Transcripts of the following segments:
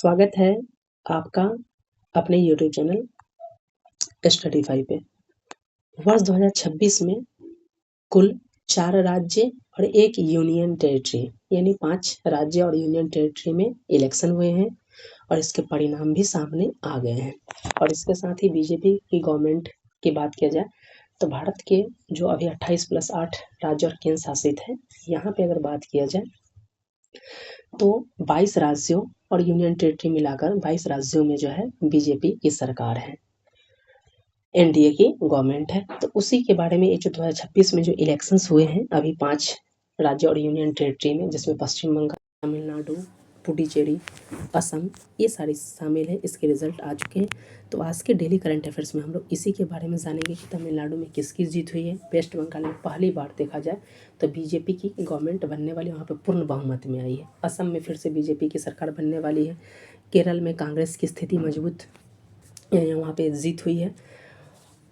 स्वागत है आपका अपने यूट्यूब चैनल स्टडी 5 पे। वर्ष 2026 में कुल 4 राज्य और 1 यूनियन टेरिटरी यानी 5 राज्य और यूनियन टेरिटरी में इलेक्शन हुए हैं और इसके परिणाम भी सामने आ गए हैं। और इसके साथ ही बीजेपी की गवर्नमेंट की बात किया जाए तो भारत के जो अभी 28+8 राज्य और केंद्र शासित है, यहाँ पे अगर बात किया जाए तो 22 राज्यों और यूनियन टेरिटरी मिलाकर 22 राज्यों में जो है बीजेपी की सरकार है, एनडीए की गवर्नमेंट है। तो उसी के बारे में ये जो 2026 में जो इलेक्शंस हुए हैं अभी 5 राज्य और यूनियन टेरिटरी में, जिसमें पश्चिम बंगाल, तमिलनाडु, पुडुचेरी, असम ये सारी शामिल है। इसके रिजल्ट आ चुके हैं। तो आज के डेली करंट अफेयर्स में हम लोग इसी के बारे में जानेंगे कि तमिलनाडु में किसकी जीत हुई है। वेस्ट बंगाल में पहली बार देखा जाए तो बीजेपी की गवर्नमेंट बनने वाली, वहाँ पे पूर्ण बहुमत में आई है। असम में फिर से बीजेपी की सरकार बनने वाली है। केरल में कांग्रेस की स्थिति मजबूत, वहाँ पे जीत हुई है।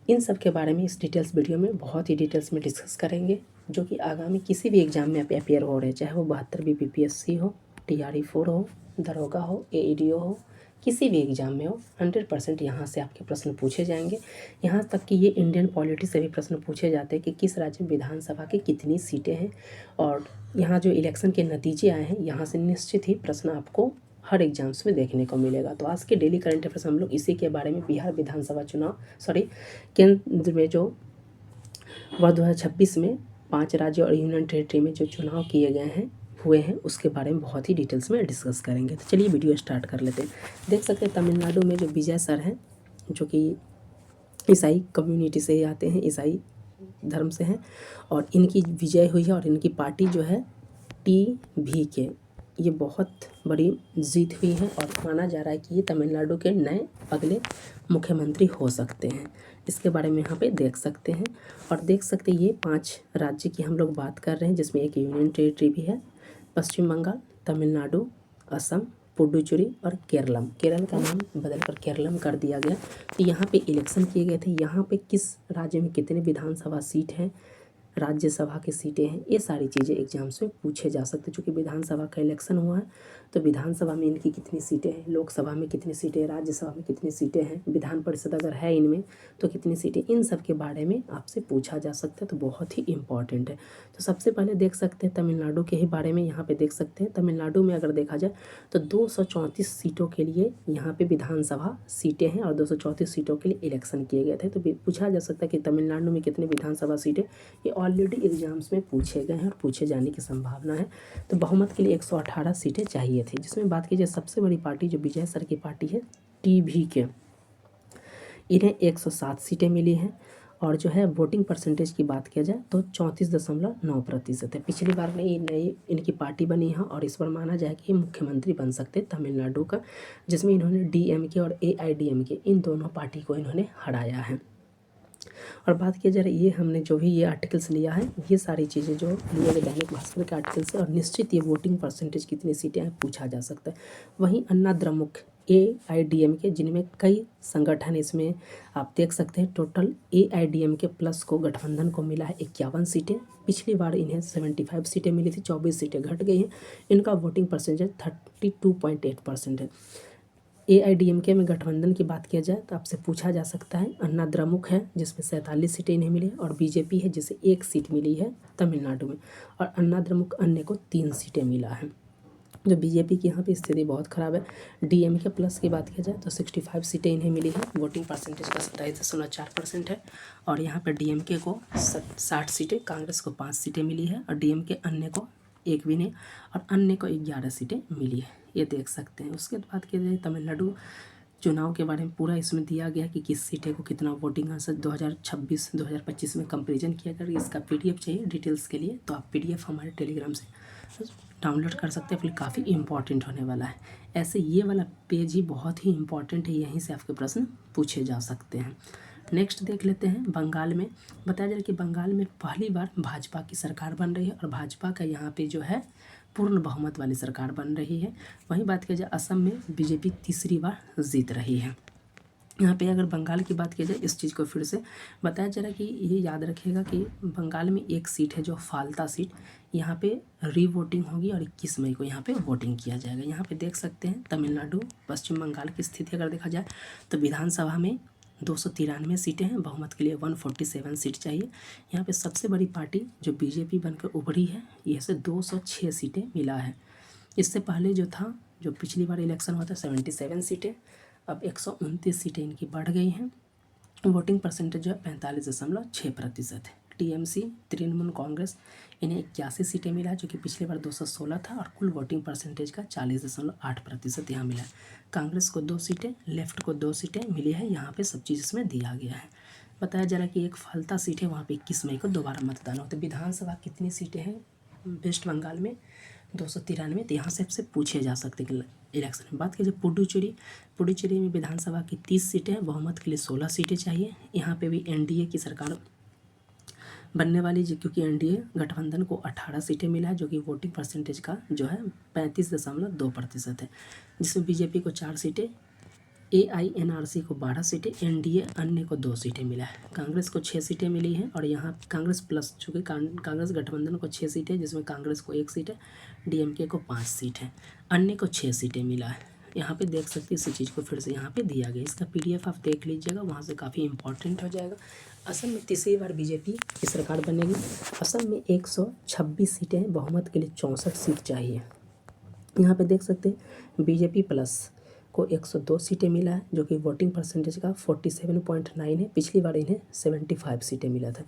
इन सब के बारे में इस डिटेल्स वीडियो में बहुत ही डिटेल्स में डिस्कस करेंगे, जो कि आगामी किसी भी एग्जाम में अपेयर हो रहे, चाहे वो 72वीं बीपीएससी हो, TRE 4 हो, दरोगा हो, AEDO हो, किसी भी एग्जाम में हो, 100% यहाँ से आपके प्रश्न पूछे जाएंगे। यहाँ तक कि ये इंडियन पॉलिटी से भी प्रश्न पूछे जाते हैं कि किस राज्य में विधानसभा की कितनी सीटें हैं। और यहाँ जो इलेक्शन के नतीजे आए हैं, यहाँ से निश्चित ही प्रश्न आपको हर एग्जाम्स में देखने को मिलेगा। तो आज के डेली करंट अफेयर्स हम लोग इसी के बारे में, बिहार विधानसभा चुनाव केंद्र में जो वर्ष 2026 में 5 राज्य और यूनियन टेरिटरी में जो चुनाव किए गए हैं, हुए हैं, उसके बारे में बहुत ही डिटेल्स में डिस्कस करेंगे। तो चलिए वीडियो स्टार्ट कर लेते हैं। देख सकते हैं तमिलनाडु में जो विजय सर हैं, जो कि ईसाई कम्युनिटी से ही आते हैं, ईसाई धर्म से हैं, और इनकी विजय हुई है। और इनकी पार्टी जो है TVK, ये बहुत बड़ी जीत हुई है और माना जा रहा है कि ये तमिलनाडु के नए अगले मुख्यमंत्री हो सकते हैं। इसके बारे में यहाँ पे देख सकते हैं। और देख सकते हैं ये 5 राज्य की हम लोग बात कर रहे हैं, जिसमें एक यूनियन टेरिटरी भी है। पश्चिम बंगाल, तमिलनाडु, असम, पुडुचेरी और केरलम। केरल का नाम बदलकर केरलम कर दिया गया। तो यहाँ पे इलेक्शन किए गए थे। यहाँ पे किस राज्य में कितने विधानसभा सीट हैं, राज्यसभा की सीटें हैं, ये सारी चीज़ें एग्जाम्स में पूछे जा सकते हैं। चूँकि विधानसभा का इलेक्शन हुआ है तो विधानसभा में इनकी कितनी सीटें हैं, लोकसभा में कितनी सीटें हैं, राज्यसभा में कितनी सीटें हैं, विधान परिषद अगर है इनमें तो कितनी सीटें, इन सब के बारे में आपसे पूछा जा सकता है। तो बहुत ही इंपॉर्टेंट है। तो सबसे पहले देख सकते हैं तमिलनाडु के ही बारे में। यहाँ पर देख सकते हैं तमिलनाडु में अगर देखा जाए तो 234 सीटों के लिए यहाँ पर विधानसभा सीटें हैं और 234 सीटों के लिए इलेक्शन किए गए थे। तो पूछा जा सकता है कि तमिलनाडु में कितनी विधानसभा सीटें, ये ऑलरेडी एग्जाम्स में पूछे गए हैं और पूछे जाने की संभावना है। तो बहुमत के लिए 118 सीटें चाहिए थी। जिसमें बात की जाए सबसे बड़ी पार्टी जो विजय सर की पार्टी है TVK, इन्हें 107 सीटें मिली हैं। और जो है वोटिंग परसेंटेज की बात किया जाए तो 34.9% है। पिछली बार में ये नई इनकी पार्टी बनी है और इस बार माना जाए कि ये मुख्यमंत्री बन सकते हैं तमिलनाडु का, जिसमें इन्होंने DMK और AIDMK इन दोनों पार्टी को इन्होंने हराया है। और बात किया जा रही है, ये हमने जो भी ये आर्टिकल्स लिया है, ये सारी चीज़ें जो लिए गए दैनिक भास्कर के आर्टिकल्स है। और निश्चित ये वोटिंग परसेंटेज कितनी सीटें हैं पूछा जा सकता है। वहीं अन्ना द्रमुक AIDMK, जिनमें कई संगठन, इसमें आप देख सकते हैं टोटल AIDMK प्लस को गठबंधन को मिला है 51 सीटें। पिछली बार इन्हें 75 सीटें मिली थी, 24 सीटें घट गई हैं। इनका वोटिंग परसेंटेज 32.8% है। AIDMK में गठबंधन की बात किया जाए तो आपसे पूछा जा सकता है। अन्ना द्रमुक है जिसमें 47 सीटें इन्हें मिली है, और बीजेपी है जिसे 1 सीट मिली है तमिलनाडु में, और अन्ना द्रमुक अन्य को 3 सीटें मिला है। जो बीजेपी की यहाँ पे स्थिति बहुत ख़राब है। DMK प्लस की बात की जाए तो 65 सीटें इन्हें मिली है, वोटिंग परसेंटेज का 27.4% है। और यहाँ पर DMK को 60 सीटें, कांग्रेस को 5 सीटें मिली है, और DMK अन्य को 1 भी नहीं, और अन्य को 11 सीटें मिली है। ये देख सकते हैं। उसके बाद की जाए तमिलनाडु चुनाव के बारे में पूरा इसमें दिया गया कि किस सीटें को कितना वोटिंग आंसर 2026 में कंपेरिजन किया गया। इसका PDF चाहिए डिटेल्स के लिए तो आप PDF हमारे टेलीग्राम से डाउनलोड कर सकते हैं। फिर काफ़ी इंपॉर्टेंट होने वाला है। ऐसे ये वाला पेज ही बहुत ही इंपॉर्टेंट है, यहीं से आपके प्रश्न पूछे जा सकते हैं। नेक्स्ट देख लेते हैं। बंगाल में बताया जा रहा है कि बंगाल में पहली बार भाजपा की सरकार बन रही है, और भाजपा का यहाँ पे जो है पूर्ण बहुमत वाली सरकार बन रही है। वहीं बात किया जाए असम में बीजेपी तीसरी बार जीत रही है। यहाँ पे अगर बंगाल की बात की जाए, इस चीज़ को फिर से बताया जा रहा है कि ये याद रखिएगा कि बंगाल में एक सीट है जो फाल्ता सीट, यहाँ पे री-वोटिंग होगी और 21 मई को यहाँ पे वोटिंग किया जाएगा। यहाँ पे देख सकते हैं तमिलनाडु, पश्चिम बंगाल की स्थिति अगर देखा जाए तो विधानसभा में 293 सीटें हैं, बहुमत के लिए 147 सीट चाहिए। यहाँ पे सबसे बड़ी पार्टी जो बीजेपी बनकर उभरी है, यह से 206 सीटें मिला है। इससे पहले जो था, जो पिछली बार इलेक्शन हुआ था 77 सीटें, अब 129 सीटें इनकी बढ़ गई हैं। वोटिंग परसेंटेज जो है 45.6% है। टीएमसी, तृणमूल कांग्रेस, इन्हें 81 सीटें मिला है, जो कि पिछली बार 216 था, और कुल वोटिंग परसेंटेज का 40.8% यहाँ मिला है। कांग्रेस को 2 सीटें, लेफ्ट को 2 सीटें मिली है। यहाँ पे सब चीज़ इसमें दिया गया है। बताया जा रहा है कि एक फाल्ता सीट है, वहाँ पे 21 मई को दोबारा मतदान होता है। विधानसभा कितनी सीटें हैं वेस्ट बंगाल में? 293। तो यहाँ से आपसे पूछे जा सकते कि इलेक्शन में बात कीजिए पुडुचेरी में विधानसभा की 30 सीटें हैं, बहुमत के लिए 16 सीटें चाहिए। यहाँ पे भी एनडीए की सरकार बनने वाली, क्योंकि एनडीए गठबंधन को 18 सीटें मिला है, जो कि वोटिंग परसेंटेज का जो है 35.2% है, जिसमें बीजेपी को 4 सीटें, एआईएनआरसी को 12 सीटें, एनडीए अन्य को 2 सीटें मिला है। कांग्रेस को 6 सीटें मिली हैं, और यहाँ कांग्रेस प्लस, चूँकि कांग्रेस गठबंधन को 6 सीटें, जिसमें कांग्रेस को 1 सीट है, डीएमके को 5 सीट है, अन्य को 6 सीटें मिला है। यहाँ पे देख सकते हैं, इसी चीज़ को फिर से यहाँ पे दिया गया। इसका पीडीएफ आप देख लीजिएगा, वहाँ से काफ़ी इंपॉर्टेंट हो जाएगा। असम में तीसरी बार बीजेपी की सरकार बनेगी। असम में 126 सीटें हैं, बहुमत के लिए 64 सीट चाहिए। यहाँ पे देख सकते हैं बीजेपी प्लस को 102 सीटें मिला है, जो कि वोटिंग परसेंटेज का 47.9 है। पिछली बार इन्हें 75 सीटें मिला था।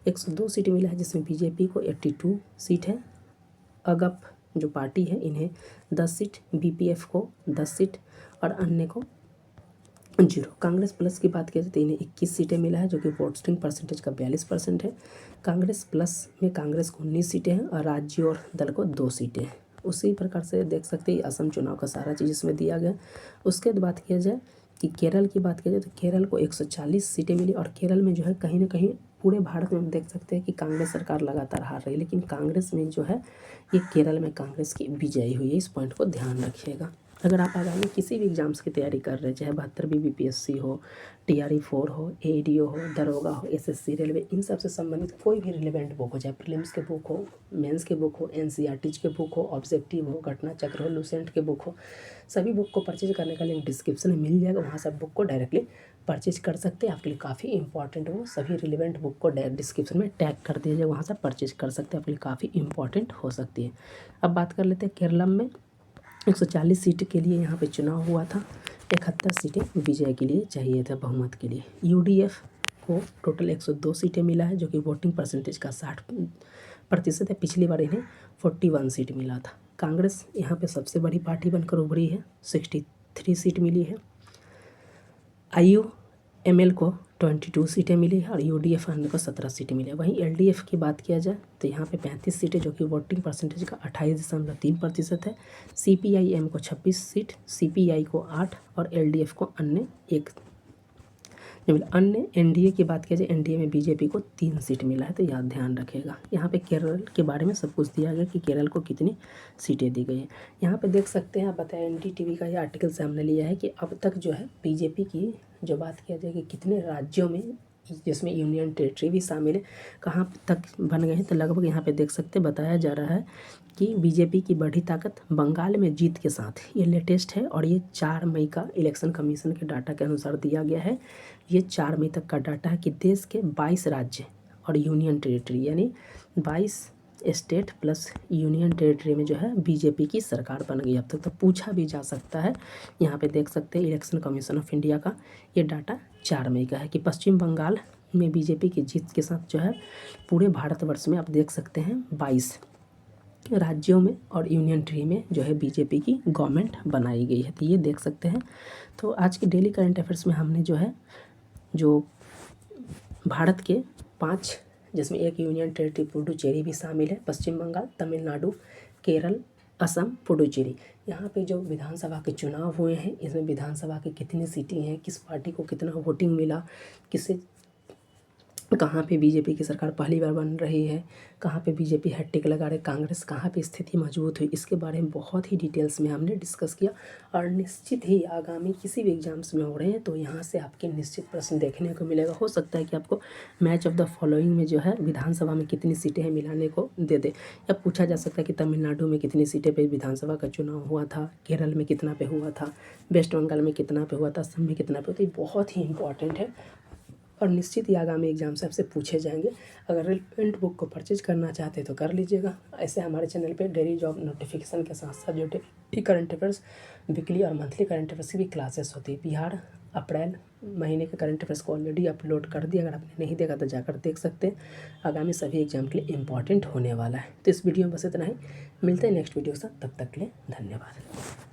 102 सीटें मिला है, जिसमें बीजेपी को 82 सीट है, अगप जो पार्टी है इन्हें 10 सीट, बीपीएफ को 10 सीट, और अन्य को 0। कांग्रेस प्लस की बात की जाए तो इन्हें 21 सीटें मिला है, जो कि वोटिंग परसेंटेज का 42% है। कांग्रेस प्लस में कांग्रेस को 19 सीटें हैं, और राज्य और दल को 2 सीटें हैं। उसी प्रकार से देख सकते हैं असम चुनाव का सारा चीज़ इसमें दिया गया। उसके बाद बात किया जाए कि केरल की बात की जाए तो केरल को 140 सीटें मिली, और केरल में जो है कहीं ना कहीं पूरे भारत में हम देख सकते हैं कि कांग्रेस सरकार लगातार हार रही है, लेकिन कांग्रेस में जो है ये केरल में कांग्रेस की विजयी हुई है। इस पॉइंट को ध्यान रखिएगा। अगर आप आगामी किसी भी एग्जाम्स की तैयारी कर रहे हैं, चाहे 72वीं बीपीएससी हो, टीआरई 4 हो, एडीओ हो, दरोगा हो, एसएससी, रेलवे, इन सब से संबंधित कोई भी रिलेवेंट बुक हो, चाहे प्रीलिम्स के बुक हो, मेंस के बुक हो, एनसीईआरटी के बुक हो, ऑब्जेक्टिव हो, घटना चक्र हो, लूसेंट के बुक हो, सभी बुक को परचेज करने का लिंक डिस्क्रिप्शन में मिल जाएगा। वहाँ से आप बुक को डायरेक्टली परचेज कर सकते हैं। आपके लिए काफ़ी इंपॉर्टेंट हो, सभी रिलेवेंट बुक को डिस्क्रिप्शन में टैग कर दिया जाए, वहाँ से परचेज कर सकते हैं, आपके लिए काफ़ी इंपॉर्टेंट हो सकती है। अब बात कर लेते हैं केरलम में 140 सीट के लिए यहाँ पे चुनाव हुआ था। 71 सीटें विजय के लिए चाहिए था, बहुमत के लिए। यूडीएफ को टोटल 102 सीटें मिला है, जो कि वोटिंग परसेंटेज का 60% है। पिछली बार इन्हें 41 सीट मिला था। कांग्रेस यहाँ पे सबसे बड़ी पार्टी बनकर उभरी है, 63 सीट मिली है। आईयूएमएल को 22 सीटें मिली है, और यूडीएफ अन्य को 17 सीटें मिली है। वहीं एलडीएफ की बात किया जाए तो यहाँ पे 35 सीटें, जो कि वोटिंग परसेंटेज का 28.3% है। सीपीआईएम को 26 सीट, सीपीआई को 8, और एलडीएफ को अन्य 1 जो मिला। अन्य एनडीए की बात किया जाए, एनडीए में बीजेपी को 3 सीट मिला है, तो याद ध्यान रखिएगा। यहाँ पे केरल के बारे में सब कुछ दिया गया कि केरल को कितनी सीटें दी गई हैं। यहाँ पे देख सकते हैं, आप बताया एनडीटीवी का ये आर्टिकल सामने लिया है कि अब तक जो है बीजेपी की जो बात किया जाए कि कितने राज्यों में, जिसमें यूनियन टेरिटरी भी शामिल है, कहाँ तक बन गए हैं, तो लगभग यहाँ पे देख सकते बताया जा रहा है कि बीजेपी की बढ़ी ताकत बंगाल में जीत के साथ, ये लेटेस्ट है, और ये 4 मई का इलेक्शन कमीशन के डाटा के अनुसार दिया गया है। ये 4 मई तक का डाटा है कि देश के 22 राज्य और यूनियन टेरिटरी, यानी 22 स्टेट प्लस यूनियन टेरिटरी में जो है बीजेपी की सरकार बन गई अब तक। तो पूछा भी जा सकता है। यहाँ पे देख सकते हैं इलेक्शन कमीशन ऑफ इंडिया का ये डाटा 4 मई का है कि पश्चिम बंगाल में बीजेपी की जीत के साथ जो है पूरे भारतवर्ष में आप देख सकते हैं 22 राज्यों में और यूनियन टेरिटरी में जो है बीजेपी की गवर्नमेंट बनाई गई है, तो ये देख सकते हैं। तो आज की डेली करंट अफेयर्स में हमने जो है जो भारत के 5, जिसमें एक यूनियन टेरिटरी पुडुचेरी भी शामिल है, पश्चिम बंगाल, तमिलनाडु, केरल, असम, पुडुचेरी, यहाँ पे जो विधानसभा के चुनाव हुए हैं, इसमें विधानसभा की कितनी सीटें हैं, किस पार्टी को कितना वोटिंग मिला, किसे कहाँ पे बीजेपी की सरकार पहली बार बन रही है, कहाँ पे बीजेपी हैट्रिक लगा रही, कांग्रेस कहाँ पे स्थिति मजबूत हुई, इसके बारे में बहुत ही डिटेल्स में हमने डिस्कस किया। और निश्चित ही आगामी किसी भी एग्जाम्स में हो रहे हैं तो यहाँ से आपके निश्चित प्रश्न देखने को मिलेगा। हो सकता है कि आपको मैच ऑफ द फॉलोइंग में जो है विधानसभा में कितनी सीटें हैं मिलाने को दे दे, या पूछा जा सकता है कि तमिलनाडु में कितनी सीटें पे विधानसभा का चुनाव हुआ था, केरल में कितना पे हुआ था, वेस्ट बंगाल में कितना पे हुआ था, असम में कितना पे, तो ये बहुत ही इंपॉर्टेंट है और निश्चित ही आगामी एग्जाम से आपसे पूछे जाएंगे। अगर रिलेवेंट बुक को परचेज करना चाहते हैं तो कर लीजिएगा। ऐसे हमारे चैनल पे डेली जॉब नोटिफिकेशन के साथ साथ जो डेली करंट अफेयर्स, वीकली और मंथली करंट अफेयर्स की भी क्लासेस होती है। बिहार अप्रैल महीने के करंट अफेयर्स को ऑलरेडी अपलोड कर दिया, अगर आपने नहीं देखा तो जाकर देख सकते हैं। आगामी सभी एग्जाम के लिए इंपॉर्टेंट होने वाला है। तो इस वीडियो में बस इतना ही, मिलते हैं नेक्स्ट वीडियो के साथ, तब तक के लिए धन्यवाद।